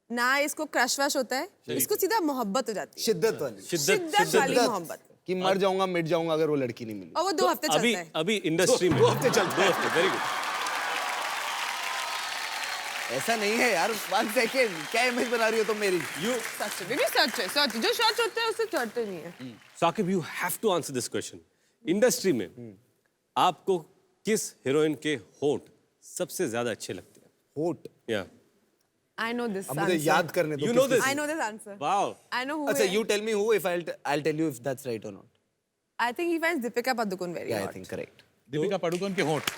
ना, इसको क्रश वश होता है, इसको सीधा मोहब्बत हो जाती है,
शिद्दत वाली।
शिद्दत वाली मोहब्बत।
कि मर जाऊंगा मिट जाऊंगा अगर वो लड़की नहीं मिली।
और वो 2 हफ्ते चलता
अभी
है।
अभी इंडस्ट्री में
2 हफ्ते चलता है।
2 हफ्ते, वेरी गुड।
ऐसा नहीं है यार, 1 सेकंड, क्या इमेज बना रही हो तुम मेरी?
यू
सच है, बेबी सच है, सच। जो सच होता है उससे चढ़ते नहीं है।
Saqib, you have to answer this question. Industry में आपको किस हीरोइन के होंठ सबसे ज्यादा अच्छे लगते हैं?
होट।
या
आई नो दिस
अब मुझे याद करने दो।
You know this?
I know this answer.
Wow.
I know who.
अच्छा, you tell me who, if I'll tell you if that's right or not.
I think he finds Deepika Padukone very
Yeah, I
hot.
think correct.
Deepika Padukone के होंठ।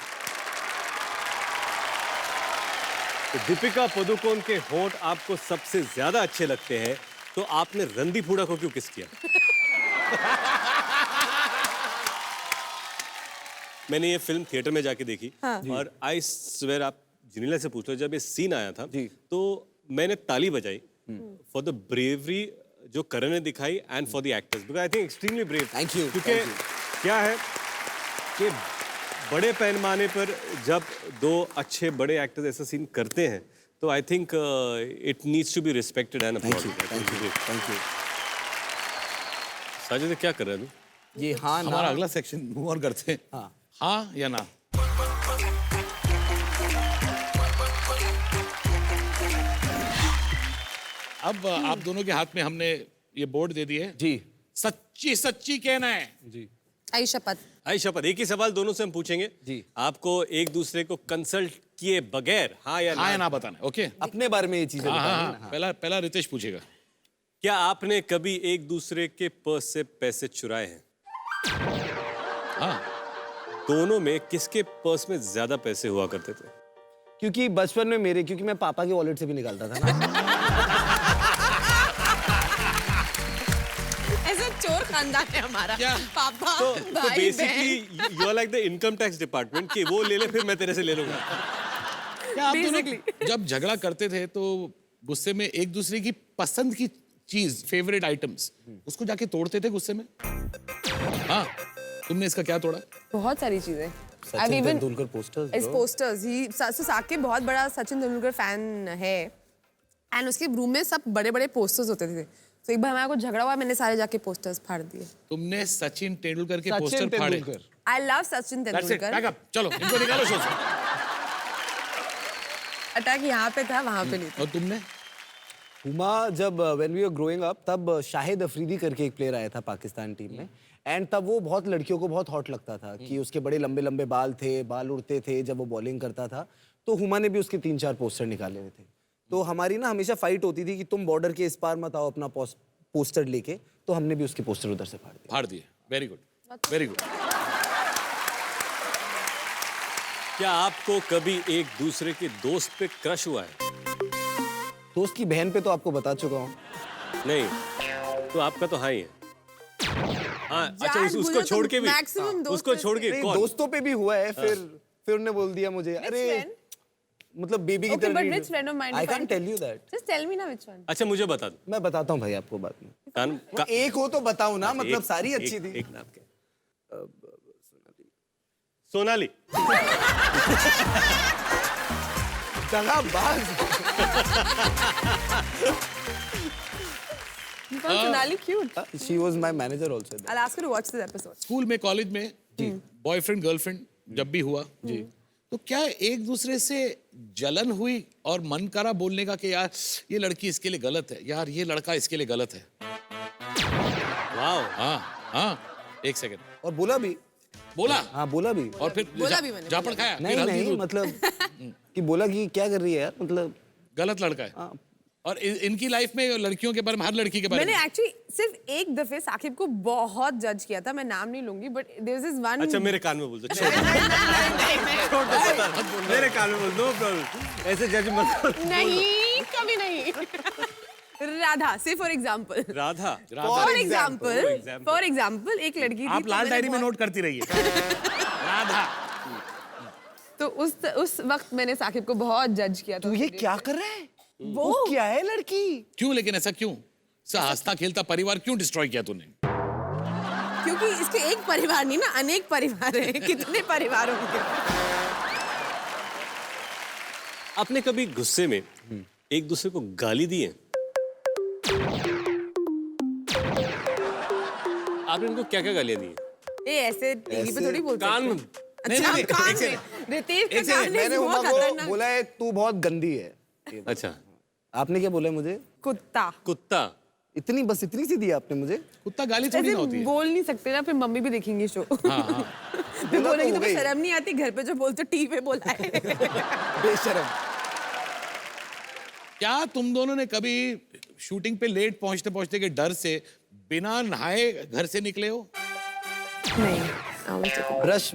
तो दीपिका पादुकोण के होंठ आपको सबसे ज्यादा अच्छे लगते हैं, तो आपने रणदीप हुडा को क्यों किस किया? मैंने ये फिल्म थिएटर में जाके देखी और आई स्वेयर, आप जिनीला से पूछ लो, जब ये सीन आया था तो मैंने ताली बजाई फॉर द ब्रेवरी जो करण ने दिखाई and for the actors, because I think extremely brave.
Thank you,
क्योंकि
thank you.
क्या है कि बड़े पैमाने पर जब दो अच्छे बड़े एक्टर्स ऐसा सीन करते हैं तो I think it needs to be respected and
thank you.
Sajid क्या कर रहा है तू?
ये हाँ ना
हमारा अगला सेक्शन मूव ऑन करते हैं। हाँ या ना? अब आप दोनों के हाथ में हमने ये बोर्ड दे दिए।
जी
सच्ची सच्ची कहना है।
जी
आई शपथ।
आई शपथ। एक ही सवाल दोनों से हम पूछेंगे
जी।
आपको एक दूसरे को कंसल्ट किए बगैर हाँ या
हाँ या
ना
ना बताना है। ओके।
अपने बारे में ये चीजें
हाँ
बतानी
हाँ
है ना।
हाँ। पहला रितेश पूछेगा।
क्या आपने कभी एक दूसरे के पर्स से पैसे चुराए हैं?
हाँ।
दोनों में किसके पर्स में ज्यादा पैसे हुआ करते थे?
क्योंकि बचपन में मेरे, क्योंकि मैं पापा के वॉलेट से भी निकालता था ना।
ऐसा चोर खानदान है हमारा।
क्या?
पापा
तो
भाई
basically you are like the income tax department कि वो ले ले फिर मैं तेरे से ले लूंगा।
क्या आप दोनों
Basically.
जब झगड़ा करते थे तो गुस्से में एक दूसरे की पसंद की चीज, फेवरेट आइटम्स, उसको जाके तोड़ते थे गुस्से में? हाँ। तुमने इसका क्या तोड़ा?
बहुत सारी चीजें।
सचिन तेंदुलकर posters,
इस
bro.
पोस्टर्स ही साके बहुत बड़ा सचिन तेंदुलकर फैन है एंड उसके रूम में सब बड़े बड़े पोस्टर्स होते थे। तो एक बार हमारा कुछ झगड़ा हुआ, मैंने सारे जाके पोस्टर्स फाड़ दिए।
तुमने सचिन तेंदुलकर के
सचिन
पोस्टर फाड़े?
Tendulkar.
I love Sachin
That's it.
Tendulkar.
Pack up. चलो इनको निकालो शो से।
अटैक यहाँ पे था, वहाँ पे नहीं था।
और तुमने?
हुमा जब when we were growing up तब शाहिद अफरीदी करके एक प्लेयर आया था पाकिस्तान टीम में, एंड तब वो बहुत लड़कियों को बहुत हॉट लगता था कि उसके बड़े लंबे लंबे बाल थे, बाल उड़ते थे जब वो बॉलिंग करता था। तो हुमा ने भी उसके 3-4 पोस्टर निकाले हुए थे। तो हमारी ना हमेशा फाइट होती थी कि तुम बॉर्डर के इस पार मत आओ अपना पोस्टर लेके, तो हमने भी उसके पोस्टर उधर से फाड़ दिए।
फाड़ दिए। Very good, very good.
क्या आपको कभी एक दूसरे के दोस्त पे क्रश हुआ है?
दोस्त की बहन पे तो आपको बता चुका हूँ।
नहीं, तो आपका तो हाँ ही है। हाँ, अच्छा उसको छोड़ के भी,
मैक्सिमम दोस्त
उसको छोड़ के
नहीं,
कौन?
दोस्तों पे भी हुआ है। फिर उन्होंने बोल दिया मुझे, अरे
friend?
मतलब बेबी की
Okay,
तरह
but
treat-
which friend of mine
I
you
can't
find-
tell you that.
Just tell me ना which one.
अच्छा मुझे बता दो।
मैं बताता हूँ भाई आपको बाद में।
कान
एक हो तो बताऊँ ना, मतलब
एक-
सारी
एक-
अच्छी थी।
एक नाम क्या? सोनाली।
दगाबाज।
You found Sonali cute.
She was my manager also.
I'll ask her to watch this episode.
School में, कॉलेज में बॉयफ्रेंड गर्लफ्रेंड जब भी हुआ जी, तो क्या एक दूसरे से जलन हुई और मन करा बोलने का कि यार ये लड़की इसके लिए गलत है, यार ये लड़का इसके लिए गलत है?
वाओ।
हाँ हाँ। एक सेकंड।
और बोला भी।
बोला?
हाँ बोला भी।
और फिर
बोला भी मैंने,
जापड़ खाया?
नहीं
फिर हल्दी
नहीं
दूध?
मतलब कि बोला कि क्या कर रही है यार, मतलब
गलत लड़का है। और इनकी लाइफ में लड़कियों के बारे में, हर लड़की के बारे में?
मैंने एक्चुअली सिर्फ एक दफे साकिब को बहुत जज किया था, मैं नाम नहीं लूंगी, बट देयर इज वन।
अच्छा मेरे कान में बोल दो। छोड़ दो। मेरे कान में बोल दो, नो प्रॉब्लम। ऐसे जज मत करो।
नहीं, कभी नहीं। राधा से for example.
Radha.
For example एक लड़की थी।
आप
तो
लाल
मैंने
डायरी में
बहुत-
नोट करती रहिए। राधा।
तो उस वक्त मैंने साकिब को बहुत जज किया था।
तू ये क्या कर रहा है? वो क्या है लड़की?
क्यों, लेकिन ऐसा क्यों? हंसता खेलता परिवार क्यों डिस्ट्रॉय किया तूने?
क्योंकि इसके एक परिवार नहीं ना, अनेक परिवार हैं। कितने परिवार होंगे?
आपने कभी गुस्से में एक दूसरे को गाली दी है? आपने इनको क्या क्या गालियां दी हैं?
ये ऐसे टीवी पे थोड़ी बोलते
कान
हैं।
में।
अच्छा,
नहीं,
कान
एक
में। रितेश का
एक
कान
सेकंड,
में
मैंने
बहुत
हुमा को
खतरनाक।
बोला है तू बहुत गंदी है।
अच्छा।
आपने क्या बोला है मुझे?
कुत्ता।
कुत्ता।
इतनी बस इतनी सी दी आपने मुझे?
कुत्ता गाली थोड़ी
ऐसे
ना होती है।
बोल नहीं सकते ना, फिर मम्मी भी देखेंगी शो। फिर
बोला
बोलेगी
तो हो
तुम्हें
गई।
शर्म नहीं आती, घर पे जो बोलते टीवी पे बोला है।
बेशरम।
क्या तुम दोनों ने कभी शूटिंग पे लेट पहुंचते पहुंचते के डर से बिना नहाए घर से निकले हो?
नहीं।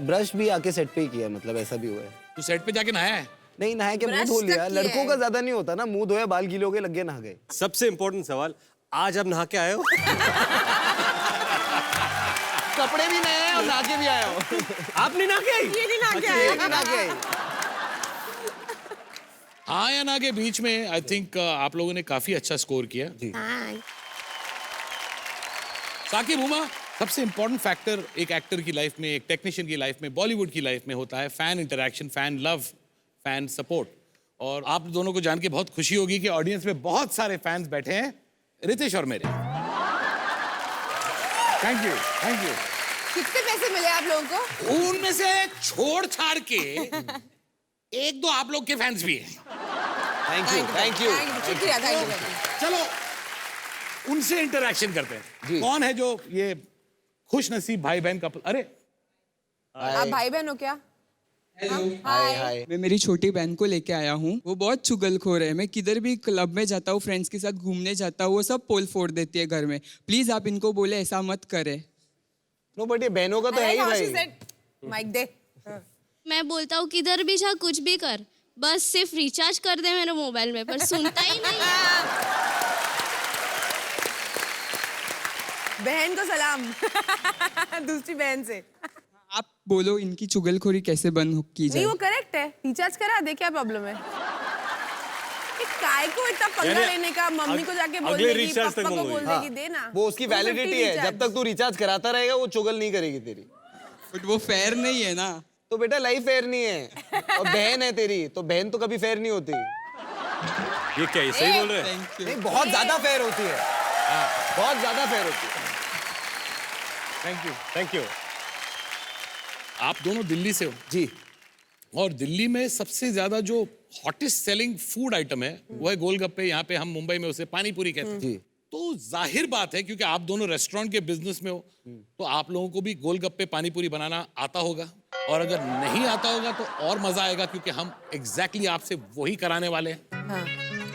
ब्रश भी आके सेट पे ही किया, मतलब ऐसा भी हुआ है।
तू सेट पे जाके नहाया है?
नहीं नहाया के मुंह
ब्रश
धो लिया,
तक किया
लड़कों
है।
का ज्यादा नहीं होता ना, मुंह धोया बाल गीले हो गए, लग गए नहा गए।
सबसे इम्पोर्टेंट सवाल, आज अब नहा के आए हो?
कपड़े भी नए हैं और नहा के भी आया हो।
आप नहीं नहा के आई?
ये नहीं ना क्या
ये
है
भी नहा के आई।
हाँ या ना के बीच में आई थिंक आप लोगों ने काफी अच्छा स्कोर किया। साकिब, हुमा, सबसे इंपॉर्टेंट फैक्टर एक एक्टर की लाइफ में, एक टेक्नीशियन की लाइफ में, बॉलीवुड की लाइफ में होता है fan interaction, fan love, fan support. और आप दोनों को जान के बहुत खुशी होगी कि ऑडियंस में बहुत सारे फैंस बैठे हैं, रितेश और मेरे। Thank you, thank you.
कितने पैसे मिले आप लोगों को?
उनमें से छोड़ छाड़ के एक दो आप लोग के फैंस भी हैं।
Thank you, thank you.
शुक्रिया, थैंक यू।
चलो उनसे इंटरैक्शन करते हैं। कौन है जो ये खुश नसीब भाई बहन कपल? अरे
आप भाई बहन हो क्या?
हाय हाय।
मैं मेरी छोटी बहन को लेके आया हूँ। वो बहुत चुगलखोर है। मैं किधर भी क्लब में जाता हूँ, फ्रेंड्स के साथ घूमने जाता हूँ, वो सब पोल फोड़ देती है घर में। प्लीज आप इनको बोले ऐसा मत करे।
नो बट ये बहनों का तो है ही भाई।
माइक दे।
मैं बोलता हूँ किधर भी जा, कुछ भी कर, बस सिर्फ रिचार्ज कर दे मेरे मोबाइल में, पर सुनता ही नहीं है।
बहन को सलाम। दूसरी बहन से।
आप बोलो इनकी चुगलखोरी कैसे बंद की
नहीं
जाए।
वो करेक्ट है, रिचार्ज करा दे, क्या प्रॉब्लम है? ये काय को इतना पंगा
यानी
लेने का, मम्मी को जाके बोल
अगले
देगी,
recharge तक
पापा को
मंगवाई।
बोल देगी, दे ना।
वो उसकी
250
वैलिडिटी है, जब
recharge।
तक तू रिचार्ज कराता रहेगा वो चुगल नहीं करेगी तेरी।
बट वो फेयर नहीं है ना।
तो बेटा लाइफ फेयर नहीं है, और बहन है तेरी, तो बहन तो कभी फेयर नहीं होती।
ये क्या, ये सही बोल रहे हैं?
Thank you.
नहीं बहुत ज्यादा फेयर होती है, बहुत ज्यादा फेयर होती है।
Thank you.
Thank you.
आप दोनों दिल्ली से हो
जी।
और दिल्ली में सबसे ज्यादा जो हॉटेस्ट सेलिंग फूड आइटम है वो है गोलगप्पे। यहाँ पे हम मुंबई में उसे पानी पूरी कहते हैं।
जी।
तो जाहिर बात है क्योंकि आप दोनों रेस्टोरेंट के बिजनेस में हो तो आप लोगों को भी गोलगप्पे पानी पूरी बनाना आता होगा, और अगर नहीं आता होगा तो और मजा आएगा क्योंकि हम एग्जैक्टली आपसे वही कराने वाले हैं।
हाँ।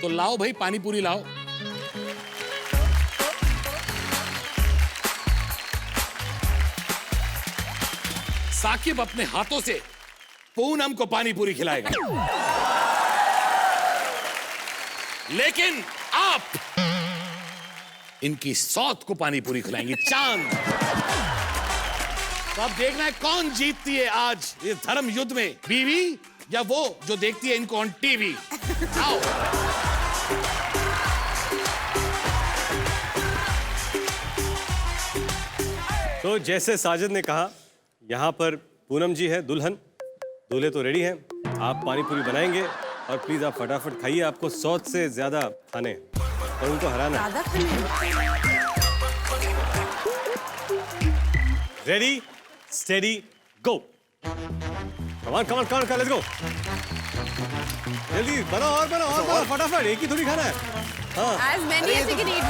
तो लाओ भाई पानी पूरी लाओ। साकिब अपने हाथों से पूनम को पानी पूरी खिलाएगा, लेकिन आप इनकी सौत को पानी पूरी खिलाएंगी, चांद। तो अब देखना है कौन जीतती है आज इस धर्म युद्ध में, बीवी या वो जो देखती है इनको ऑन टीवी। आओ।
तो जैसे साजिद ने कहा, यहाँ पर पूनम जी है दुल्हन, दूल्हे तो रेडी हैं। आप पानी पूरी बनाएंगे और प्लीज आप फटाफट खाइए, आपको 100 से ज्यादा खाने हैं और उनको हराना है।
ज्यादा खानी।
Ready, steady, go. Come on come on come on let's go. जल्दी बनाओ और बनाओ और बनाओ फटाफट, एक ही थोड़ी खाना है। हाँ
As many as you can eat.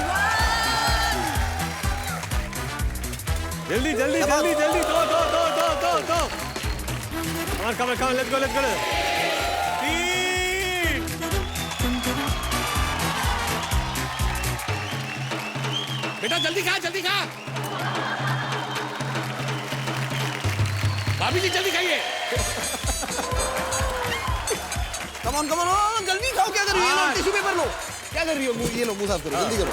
जल्दी जल्दी जल्दी जल्दी, दो दो दो दो दो दो। कमान come on come on let's go let's go. 3
बेटा जल्दी खा, जल्दी खा। भाभी जी जल्दी खाइए।
कम ऑन जल्दी खाओ। क्या कर रही हो? टिश्यू पेपर लो। क्या कर रही हो? ये लो, मुंह साफ करो, जल्दी करो।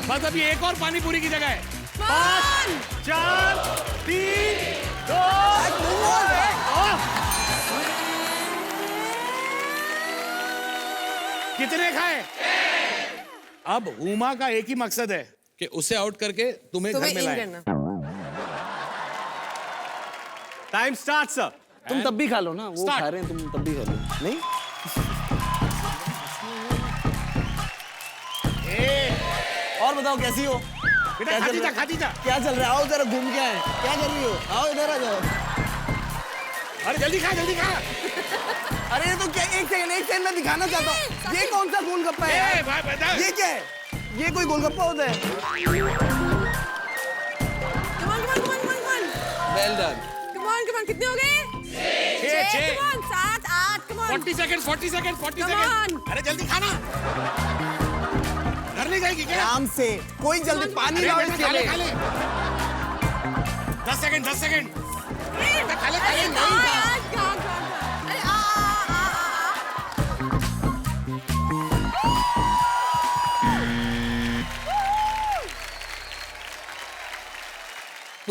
बस अभी एक और पानी पूरी की जगह है।
5 4 3 2
कितने खाए? अब उमा का एक ही मकसद है कि उसे आउट करके तुम्हें घर
तुम्हें
में
इन
लाए।
करना।
Time start sir.
तुम तब भी खा लो ना, वो
Start.
खा रहे हैं, तुम तब भी खा लो। नहीं और बताओ कैसी हो?
बेटा
क्या चल
खाती
रहा
जा,
है?
खाती जा।
क्या चल रहा है? आओ जरा घूम के आए। क्या कर रही हो? आओ इधर आ जाओ।
अरे जल्दी खा, जल्दी खा।
अरे ये तो क्या, एक सेकंड मैं दिखाना चाहता हूँ। ये कौन सा गोलगप्पा है यार?
भाई बेटा,
ये क्या है? ये कोई गोलगप्पा होता है? Well done.
Come on, कितने हो गए?
6
Come on, 7, 8, come on.
40 second 40 second 40
Come
second. अरे जल्दी खाना। घर नहीं जाएगी क्या?
आराम से, कोई जल्दी पानी
अरे
लाओ
बेटा,
इसके
खा ले,
लिए।
खा ले। 10 सेकंड 10 सेकंड। बेटा खा ले, खा ले।
अरे
नहीं खा।
यार, क्या? अरे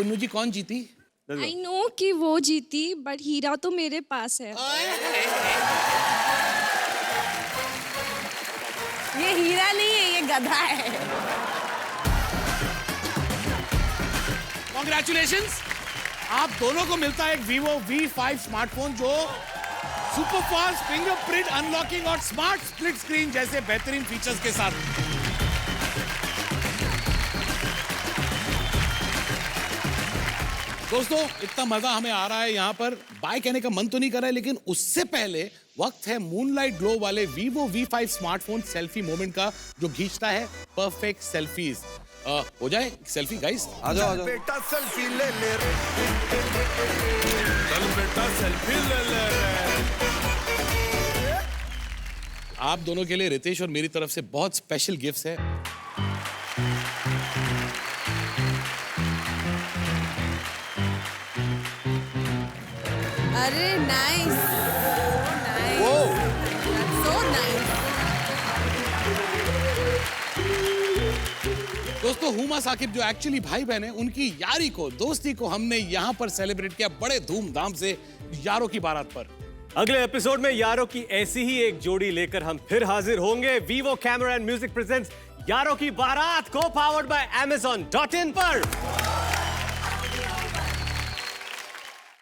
सोनू जी कौन जीती?
आई नो कि वो जीती बट हीरा तो मेरे पास है।
ये हीरा नहीं है, ये गधा है।
Congratulations! आप दोनों को मिलता है एक Vivo V5 स्मार्टफोन जो सुपर फास्ट फिंगरप्रिंट अनलॉकिंग और स्मार्ट स्प्लिट स्क्रीन जैसे बेहतरीन फीचर्स के साथ। दोस्तों इतना मजा हमें आ रहा है यहाँ पर, बाय कहने का मन तो नहीं कर रहा है, लेकिन उससे पहले वक्त है मूनलाइट ग्लो वाले Vivo V5 smartphone selfie moment का, जो खींचता है परफेक्ट सेल्फीज। हो जाए सेल्फी गाइस?
आ जाओ
बेटा सेल्फी ले ले रे, चल बेटा सेल्फी ले ले रे।
आप दोनों के लिए रितेश और मेरी तरफ से बहुत स्पेशल गिफ्ट्स है।
अरे नाइस, सो नाइस।
दोस्तों हुमा साकिब जो एक्चुअली भाई बहन है, उनकी यारी को, दोस्ती को हमने यहाँ पर सेलिब्रेट किया बड़े धूमधाम से यारों की बारात पर।
अगले एपिसोड में यारों की ऐसी ही एक जोड़ी लेकर हम फिर हाजिर होंगे। Vivo camera and music presents यारों की बारात, को पावर्ड बाय Amazon.in पर।